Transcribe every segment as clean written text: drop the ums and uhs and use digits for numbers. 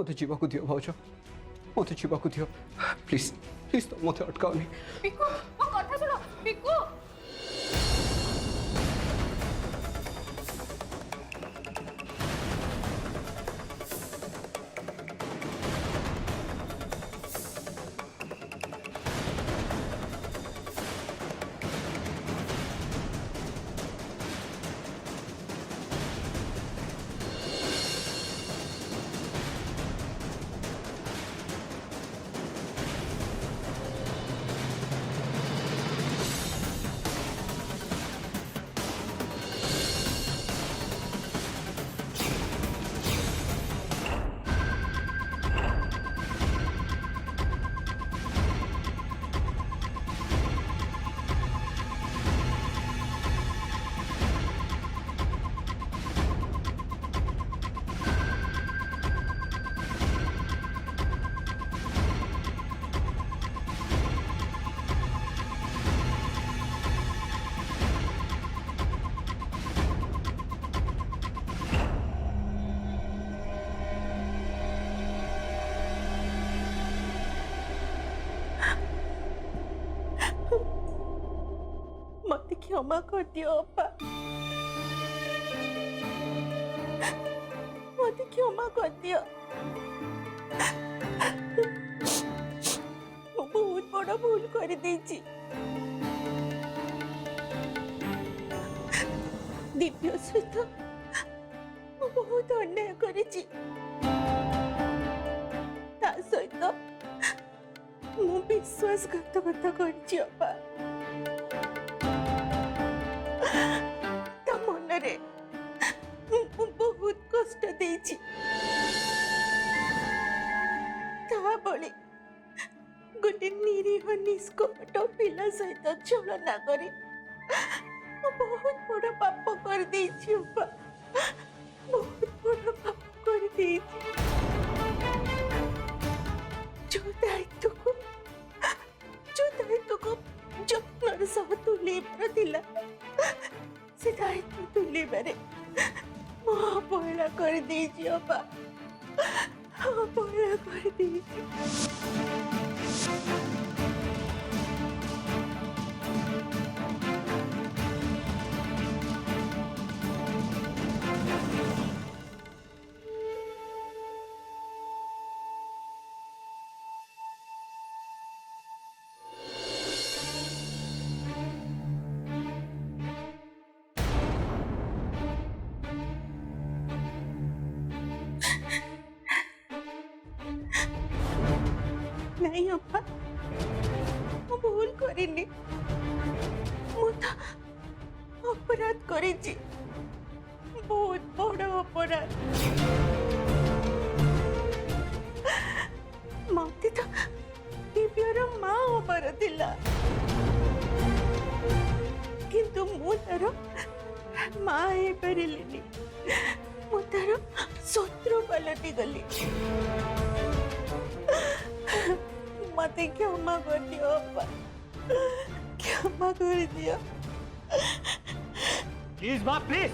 मत जीवा दियो भाज मत जीवा दियो प्लीज प्लीज तो मत अटकाओनी। पिकू मो कथा सुनो पिकू। मत क्षमा कर दियो अपा मत क्षमा कर दियो। मु बहुत बड़ा भूल कर देछि। दिव्य सहित मु बहुत अन्याय करेछि। ता सहित मु विश्वासघातकता करेछि अपा। मनरे बहुत कष्ट देछि। गोटे निरीह निष्कपट पिला सहित छलना करे बहुत बड़ पाप कर देछि अपा। बहुत बड़ पाप कर देछि। जो दायित्व को जत्नर सह तुलेबार थिला से दायित्व तुलेबारे मो अवहेला कर देछि अपा। अवहेला कर देछि। नहीं अपा मु भूल करिनी। मु तो अपराध करेछि बहुत बड़ अपराध। मते तो दिव्यर माँ हबार थिला किंतु मु तार माँ हे पारिलिनी। मु तार शत्रु पलटि गली। मते क्षमा कर दियो अपा। क्षमा कर दियो प्लीज माँ प्लीज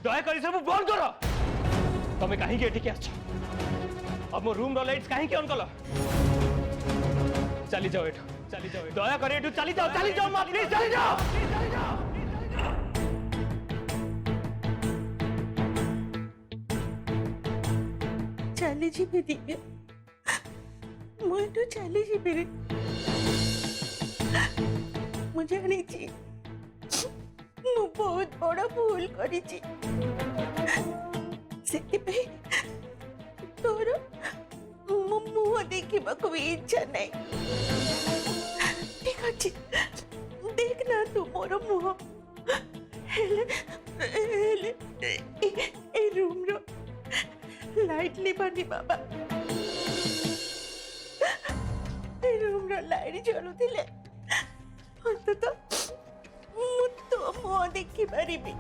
दया कर सब बंद करो। तमे कहीं के एठिके आछ अब मो रूम रो लाइट्स कहीं के ऑन कलो। चली जाओ एठो चली जाओ दया कर एठो चली जाओ माँ प्लीज चली जाओ। चली जीवे दिव्य मुझे चली जीवे रे। मुझे जानी मु बहुत बड़ा भूल करिछि। सेतिपे तोर मो मुह देखिबा को भी इच्छा नहीं। ठीक अछि देख ना तू मोर मुह हेले ए रूम रो लाइट लिबानी बाबा। रूम रो लाइट जलुथिले अंतत मु तो मुह देखि पारिबी।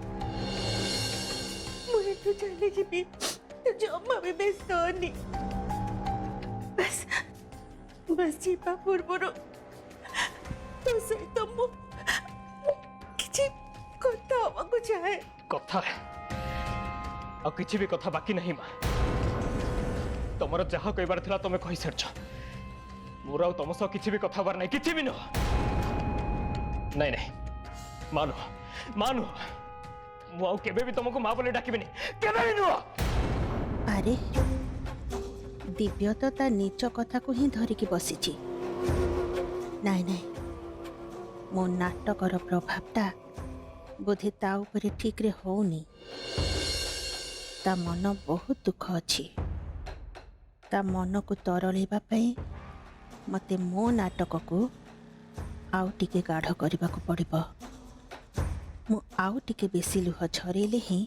मुझे तो चली जीबी तो जम्मा भी व्यस्त होनी। बस बस जीवा पूर्वर तो सहित मु किछि कथा हवाको चाहे। कथा आ किछि भी कथा बाकी नहीं माँ। तुमर जहाँ कहबार थिला तुम कहि सारछ मोर आ तुम सह किछि भी कथा बार नहीं किछि भी न नहीं नहीं मानो मानो मु आउ केबे भी तुमको मां बोले डाकिबिनी केबे भी नुह अरे दिव्य तो ता नीच कथा को ही धरिकी बसीची नाई नाई मो नाटकर प्रभावटा बोधे ता उपरे ठीक रे होनी ता मन बहुत दुख अच्छी ता मन को तरलेबा पई मते मो नाटक को आउ टिके गाढ़ करने को पड़िबो मु आउ टिके बेसी लुह झरेले ही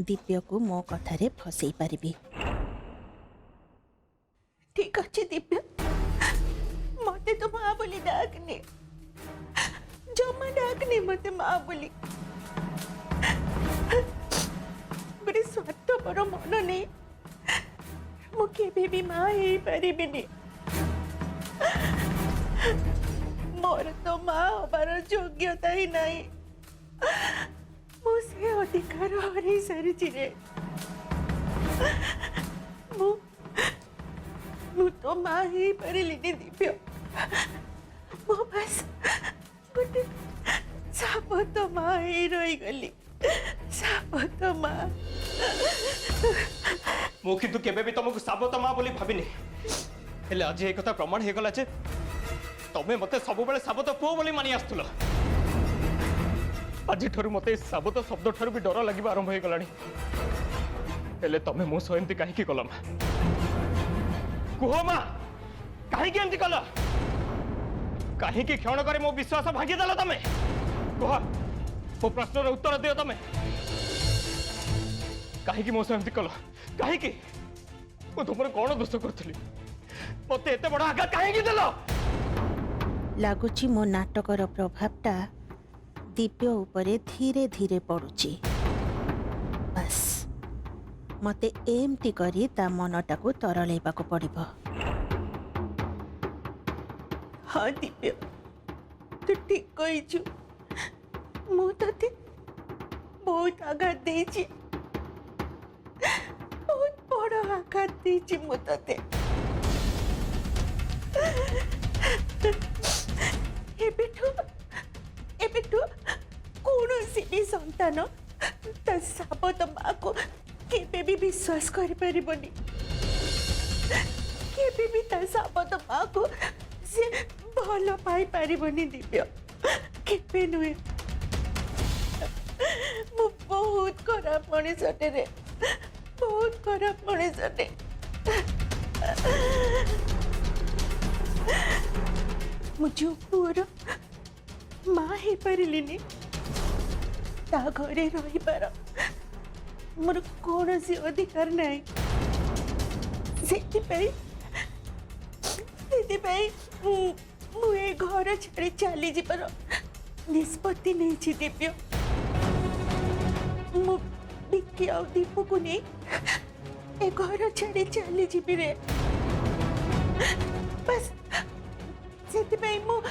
दिव्य को मो कथारे फसई पारिबी ठीक अच्छे दिव्य मते तो मां बोली डाकने जमा डाकने मते मां बोली बड़े स्वार्थपर मन नहीं मु केबे भी मां ही पारिबिनी मोर तो मां हबार योग्यता ही नहीं मुझे अधिकार हरी सारी रे मु तो मां ही पारिलिनी दिव्य मो बस गोटे सापत मां ही रही गली सापत मां मु किंतु केबे भी तुमको साबत मां बोली भाबिनी हेले आज ए कथा प्रमाण हे गला जे तमे मते सब बेले साबत पुओ बोली मानी आस्तुल आज ठरु मते साबत शब्द ठरु भी डर लागिबा आरंभ हे गलानी हेले तमे मो सोएंती काहे की कलम कुहो मां काहे की एंती कला काहे की क्षण करे मो विश्वास भागी देला तमे कुहो मो प्रश्न रो उत्तर दियो तमे काहे की मो सोएंती कला काहे की मो तुमर कोन दोष करथली मते एते बड़ आघात काहे की देलो लगुची मो नाटकर प्रभावटा दिव्य उपरे धीरे धीरे पड़ुची बस मते एमती करी ता मनटा को तरलेबा को पड़िबो हाँ दिव्य तू ठीक कहिछु मु तते बहुत आघात देछि बहुत बड़ आघात देछि मु तते एबेठु कौनसी भी संतान ता साबत माँ को केबे भी विश्वास कर परिबनी केबे भी ता साबत माँ को से भल पाई परिबनी दिव्य केबे नुहे मु बहुत खराब मनीषटे रे बहुत खराब मनीषटे मुझे पुअर माँ ही पारिलिनी ता घरे रहीबार मोर कौन सी अधिकार नहीं मु ए घर छाड़ी चली जीवार निष्पत्ति नहीं दिव्य मु बिक्की आ दीपू को नहीं ए घर छाड़ी चली जीवी रे बस से मु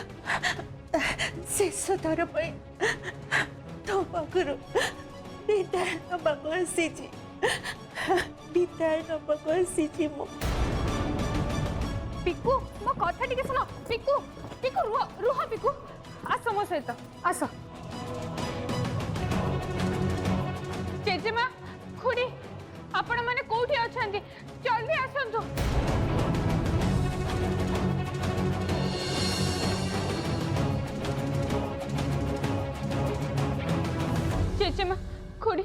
शेष थर तो पाखर विदाय नबाक आसी विदाय नबाक आसी मु पिकू मो कथा टिके सुनो पिकू पिकू रुह रुह पिकू आस मो सहित आस जेजेमा खुड़ी आपण माने कोठी अछंती जल्दी आसंतु जेजेमा खुड़ी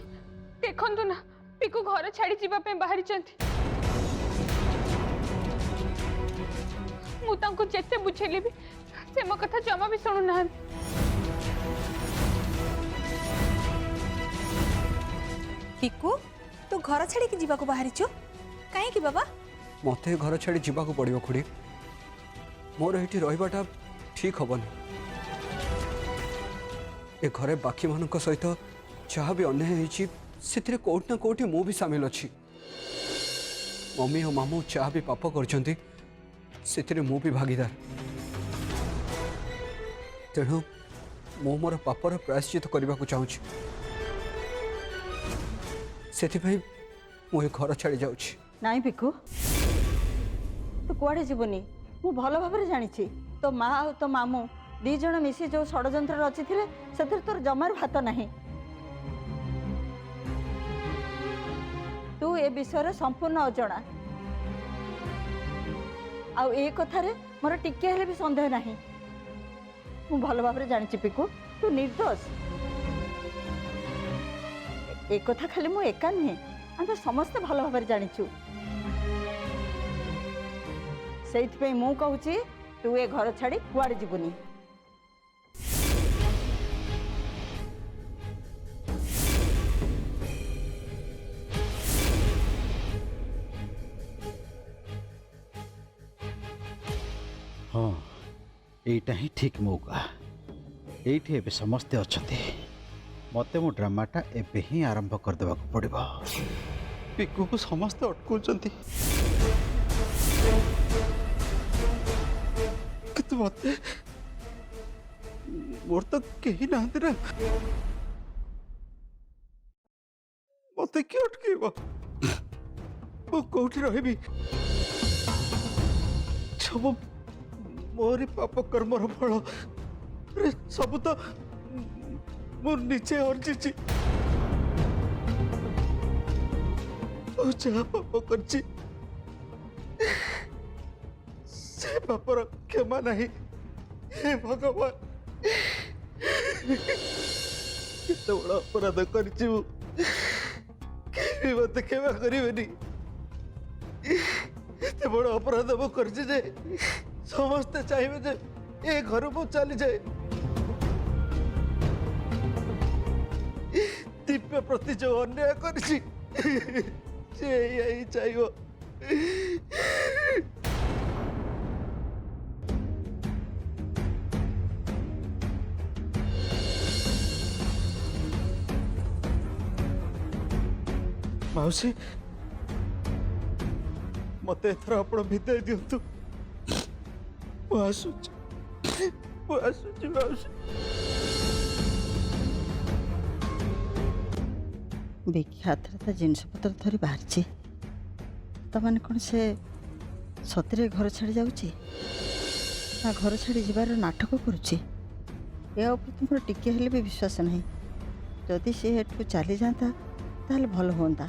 देखंतु ना पिकू घर छाड़ी जीवा पे बाहरी चंती मु तांको जेते बुझेली भी से मो कथा जमा भी सुनु ना पिकू तू घर छाड़ी की जीवा को बाहरी छु काहे की बाबा मते घर छाड़ी जीवा को पड़ियो खुड़ी मोर एठी रहिबाटा ठीक हबन ए घरे बाकी मानक सहित जहाँ भी अन्याय होइछि सेतिरे कोट ना कोठी मु भी शामिल अछि मम्मी और मामू जहाँ भी पाप करछंती सेतिरे मु भी भागीदार तेणु मु मोर पापर प्रायश्चित करने को चाहूँ से घर छाड़ी जाऊँ नाई पिकू तू कुआड़े जीवनी मु भल भाव जानी तो माँ आ तो मामू दी जण मिसी जो षड्यंत्र रचिथिले से तोर जमार भात नहीं तू ए विषय संपूर्ण अजणा आउ ए कथारे मोर टिके हेले भी संदेह नहीं मु भल भाव जानी पिकू तू निर्दोष ए कथा खाली मु एका नुहे आम समस्ते भल भाव जाचु से मु कहूची तू ए घर छाड़ी कुआड़े जीवनी हाँ यहीटा ही ठीक मौका ये समस्ते अच्छा मत मो ड्रामाटा एबे ही आरंभ करदे पड़ो पिकू को समस्ते अटकाउंट कितु मत मोर तो कहीं ना मत किए अटकेब मु कौटी रही सब मोरी पाप कर्मर फल सब तो मु निजे अर्जी जहाँ पाप कर पापर क्षमा नहीं हे भगवान केते बड़ा अपराध कर मत क्षमा करेनि एत बड़ अपराध मु कर समस्ते चाहिए जे ए घर मु चली जाए दिव्य प्रति जो अन्याय कर चाहिए मौसी मत एथर आप विदाय दिंतु मौसी देखी हाथ ता जिनस पत्र धरी बाहरी तमाने कौन से सतरे घर छाड़ी जाऊँगी ना घर छाड़ी जीवार नाटक करुच्ची या तुम टिके हेले भी विश्वास नहीं जदि सी एठू चली जाता ताहले भल होता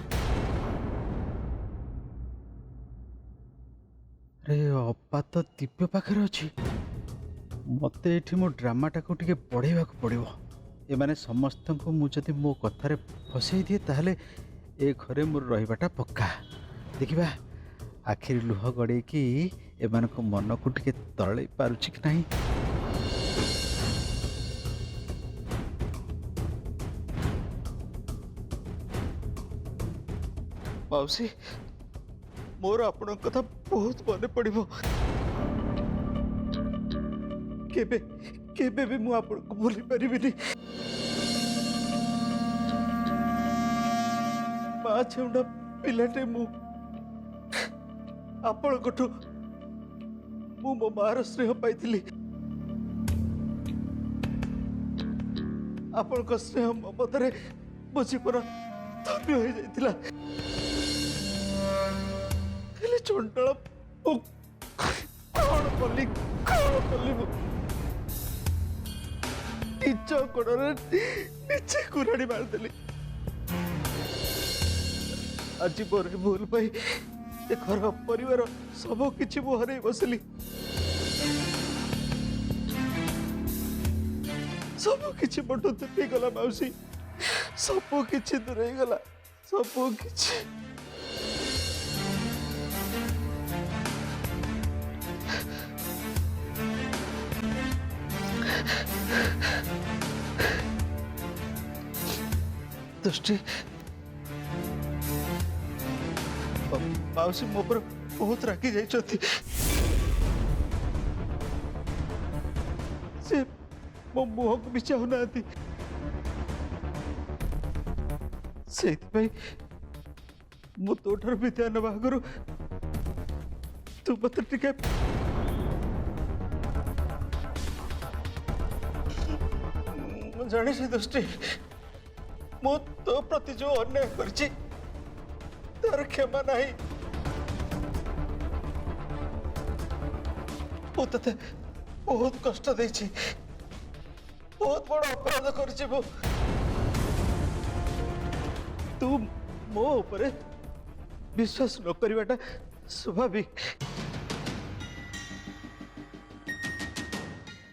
अरे अपा तो दिव्य पाखे अच्छी मत ये मो ड्रामाटा को टे बढ़ेवा पड़ो ए माने समस्त को मुझे मो कथार फसई दिए ताहले ए घरे मोर रहीबाटा पक्का देखिबा आखिर लुह गड़े कि एमान को मन को टे तरल पारुछि कि नहीं मौसी मोर आपण कथा बहुत मन पड़ो केबे केबे भी मु आपण को भूली परिबिनी माँ छेउंडा पिलाटे मु आपण कठू मु मो मार स्नेह पाइथिली आपण को स्नेह ममतारे मो जीवन धन्य हो जाइतिला हेले चंडाल कौन कली मु निज गोड़े निजे कुराड़ी मारदेली आज मोर भूल पाई ए घर परिवार सब किछि मु हरई बसली सब किछि मोटो दूर गला मौसी सब किछि दूर गला सब किछि दृष्टि मौसी मो पर बहुत रागी जाइछथि से मो मुह को भी चाहूनाती से मु तोठार विद्या नवा आगु तू मत टिके जानी से दृष्टि मु तो प्रति जो अन्याय करछि तार क्षमा नहीं ମୁଁ ତତେ ବହୁତ କଷ୍ଟ ଦେଇଛି, ବହୁତ ବଡ଼ ଅପରାଧ କରିଛି ମୁଁ। ତୁ ମୋ ଉପରେ ବିଶ୍ୱାସ ନ କରିବାଟା ସ୍ୱାଭାବିକ,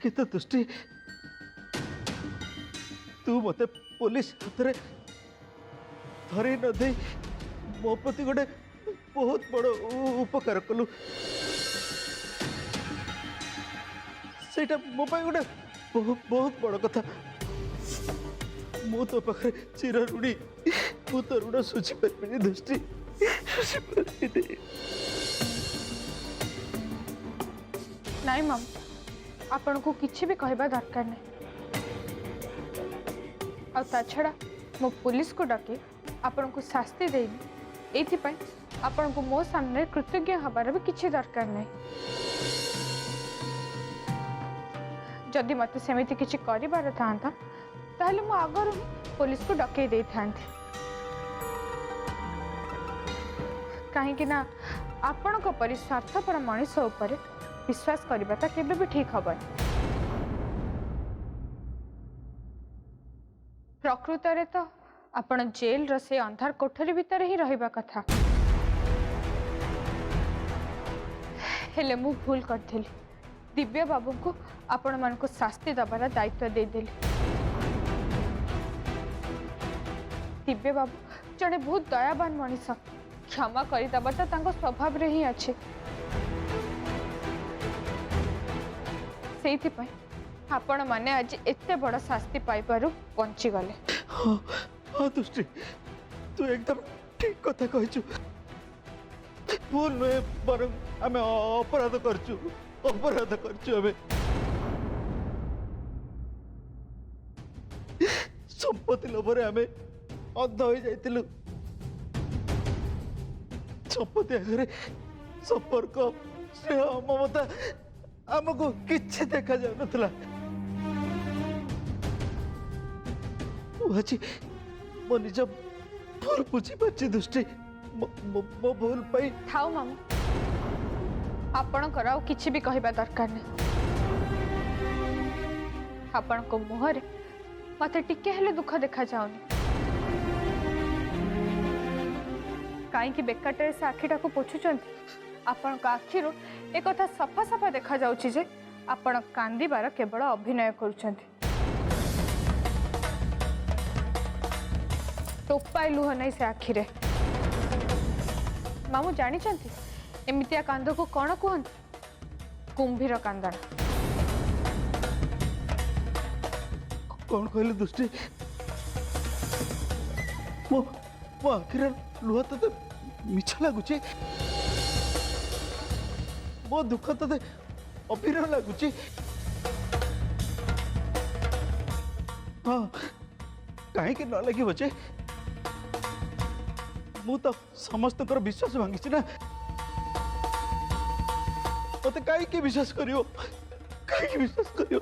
କିନ୍ତୁ ଦୃଷ୍ଟି ତୁ ମତେ पुलिस हाथ धरे न दे मो प्रति गोटे बहुत बड़ उपकार कलु सेटा मो पाई गोटे बहुत बड़ कथा मु तो पाखे चिर ऋणी मु तो ऋण सुझी पारि दृष्टि नहीं मम आपण को किसी भी कहबा दरकार नहीं आ ता छड़ा मो पुलिस को डाके आपण को शास्ति देनी एथि आपण को मो सामने कृतज्ञ हबार भी किसी दरकार नहीं जदि मत सेमिति किछि करिबार थांता ताहले मो आगर पुलिस को डके दे थांती कहीं ना आपण को परि स्वार्थपर मनीष उपरे विश्वास करवाटा केबे भी ठीक हबनी प्रकृत रे तो आपण जेल रो से अंधार कोठरी भीतर ही रहिबा कथा हेले मु भूल करथिली दिव्य बाबू को आपण मन को शास्ति दबार दायित्व दे देली दिव्य बाबू जड़े बहुत दयावान मनीष क्षमा करदबा तो तांको स्वभाव रे ही अच्छे सेइथि पई आपण माने आज एते बड़ शास्ति पाई पारु पहुंची गले हाँ दृष्टि तू एकदम ठीक कथा कहचु भूल नुहे बरं आमे अपराध करचु आमे संपत्ति लोभरे आमे अंध हो जाइतिलु संपत्ति आगे संपर्क स्नेह ममता आमको किछि देखा जाउ नथला आज मो निज भूल बुझी पार्ची दृष्टि मो भूल पाई थाओ मामू आपण कर किछि भी कहबा दरकार नहीं आपण को मुहरे मते टिके हेले दुख देखा जाउनी काई कि बेकाटे से आखिटा को पोछुचंती आपण का आखिरो एक कथा सफा सफा देखा जाउची जे आपण कांदीबार केवल अभिनय करूचंती टोपाई लुह नहीं से आखिरे मामू जानी एमितिया कांद को कौन कहते कुंभीर कांदना कौन कहले दृष्टि मो मो आखिर लुह तो मिछ लगुचे मो दुख तो अभिनय लगुचे हाँ कहीं न लगे बचे मु तो समस्त विश्वास भांगी ना मत कहीं विश्वास करियो कहीं विश्वास करियो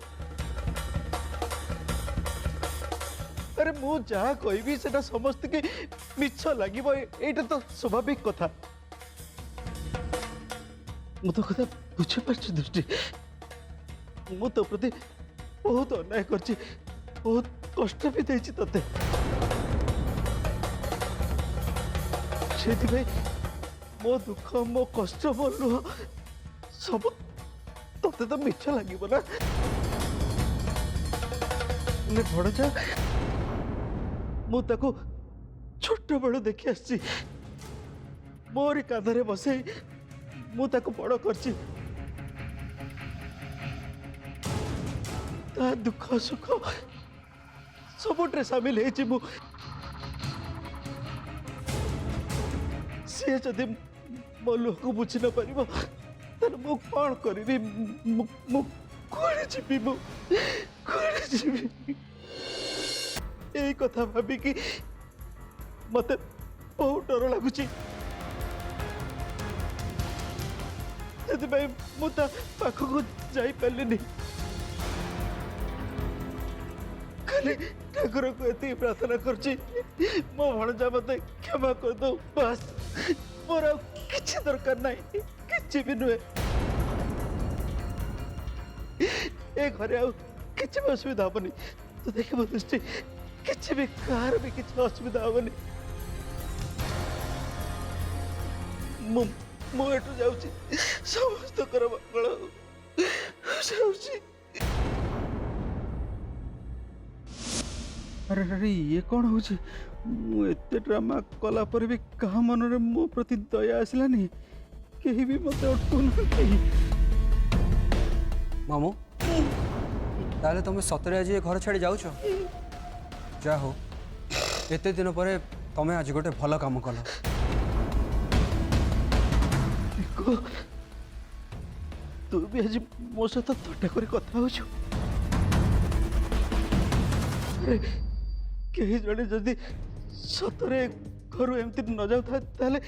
अरे मु जहाँ कहबी सेटा समस्त की मिछ लगिबो एटा तो स्वाभाविक कथा मु तो कथा बुझे पारछि दृष्टि मु तो प्रति बहुत अन्याय करछि बहुत कष्ट भी देछि तते से मो दुख मो कष्ट मो लुह सब तते तो मिछ लगे ना बड़ जा मुझे छोट बेलू देखी आसी मोरी कांधरे बसे मुझे बड़ कर दुख सुख सबुट्रे सामिल हो सी जदि मो लुह को बुझी न पार मु कौन करी यही कथा भाविकी मत बहुत डर लगुच पाखक जापारे खाली ठाकुर को ये प्रार्थना कर मो भणजा मत क्षमा कर दो बस मोर किसी दरकार नहीं किसी भी नुहे ए घरे आउ किसी भी असुविधा हेनी तो देखिए दृष्टि किसी भी कहार भी किसी असुविधा हेनी मुझे जाऊँगी समस्त मंगल जाऊँगी। अरे अरे ये कौन हो एते ड्रामा कला पर भी कहा मन रे मो प्रति दया आसलानी केही भी मत अटकू नहीं। मामू ताले तुम सतरे आज घर छाड़ी जाऊछ जा हो एते दिन पर तुम आज गोटे भल काम कल। तू भी आज मो सहित थट्टा कर कथा हो कहीं जड़े जदि सतरे घर एमती न जाता ताले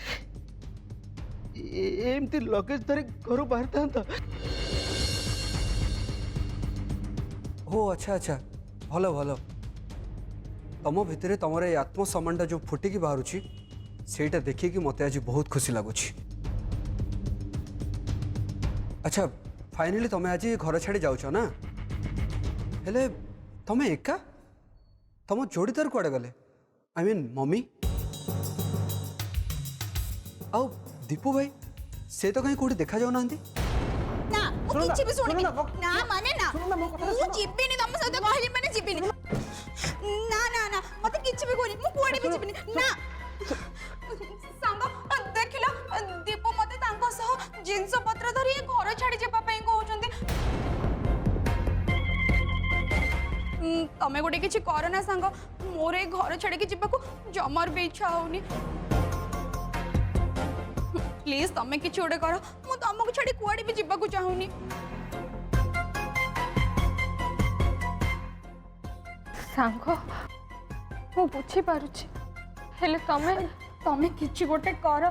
एमती लगेज धरी घर बाहर था। हो अच्छा अच्छा भल भल तुम भितर तुम आत्मसम्मानटा जो फुटिकी बाहर सेटा देखिए मत आज बहुत खुशी लगुच। अच्छा फाइनली तुम आज घर छाड़ी जाऊछ ना हेले तुम एका तुम जोड़ीदार कुआड़े गले आई मीन मम्मी आउ दीपू भाई से तो कहीं कौटी देखा जाऊ ना ना मु किछि भी सुनिबि ना माने ना मु जिबिनी तम सहित कहली माने जिबिनी ना ना ना मते किछि भी कोनी मु कुआडे भी जिबिनी ना संग देखिलो दीपू मते तांको सह जिंस पत्र धरि घर छाडी जेबा पई कहउचंदी तमे गोटे किछि कर ना संग मोर ए घर छाडी के जेबा को जमर भी इच्छा होनी प्लीज तमे किछि ओडे कर मु तमको छाडी कुआडे भी जेबा को चाहूनी। सांग मु बुझी पारुछि हेले तमे तमे किछि गोटे कर